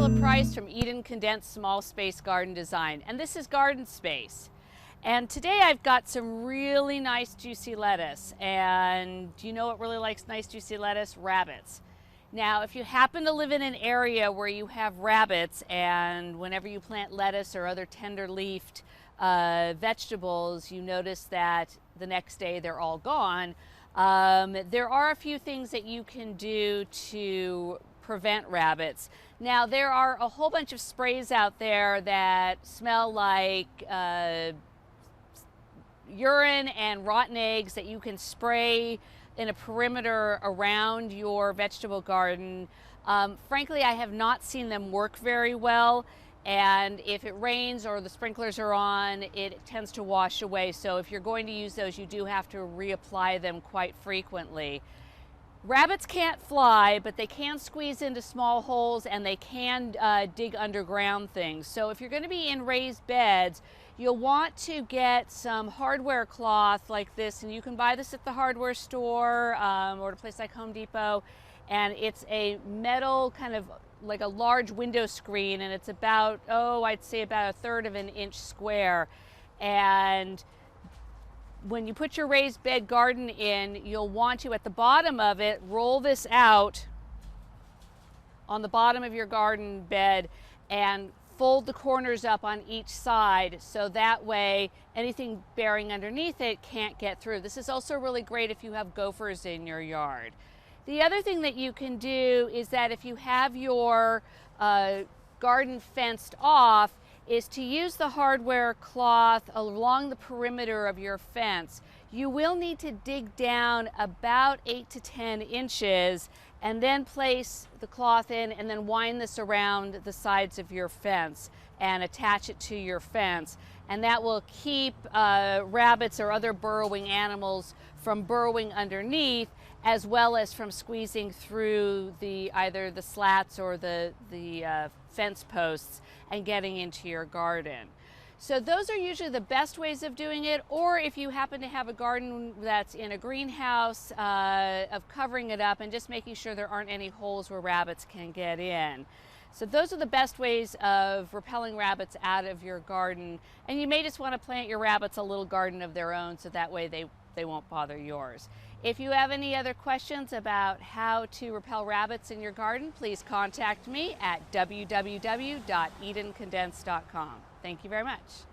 Angela Price from Eden Condensed Small Space Garden Design, and this is Garden Space. And today I've got some really nice juicy lettuce, and do you know what really likes nice juicy lettuce? Rabbits. Now, if you happen to live in an area where you have rabbits, and whenever you plant lettuce or other tender-leafed vegetables, you notice that the next day they're all gone, there are a few things that you can do to prevent rabbits. Now, there are a whole bunch of sprays out there that smell like urine and rotten eggs that you can spray in a perimeter around your vegetable garden. Frankly, I have not seen them work very well, and if it rains or the sprinklers are on, it tends to wash away. So if you're going to use those, you do have to reapply them quite frequently. Rabbits can't fly, but they can squeeze into small holes, and they can dig underground things. So if you're going to be in raised beds, you'll want to get some hardware cloth like this, and you can buy this at the hardware store or at a place like Home Depot. And it's a metal, kind of like a large window screen, and it's about, I'd say about 1/3 of an inch square. And when you put your raised bed garden in, you'll want to, at the bottom of it, roll this out on the bottom of your garden bed and fold the corners up on each side, so that way anything bearing underneath it can't get through. This is also really great if you have gophers in your yard. The other thing that you can do is that if you have your garden fenced off, is to use the hardware cloth along the perimeter of your fence. You will need to dig down about 8 to 10 inches and then place the cloth in, and then wind this around the sides of your fence and attach it to your fence. And that will keep rabbits or other burrowing animals from burrowing underneath, as well as from squeezing through either the slats or the fence posts and getting into your garden. So those are usually the best ways of doing it, or if you happen to have a garden that's in a greenhouse, of covering it up and just making sure there aren't any holes where rabbits can get in. So those are the best ways of repelling rabbits out of your garden. And you may just want to plant your rabbits a little garden of their own, so that way they won't bother yours. If you have any other questions about how to repel rabbits in your garden, please contact me at www.edencondensed.com. Thank you very much.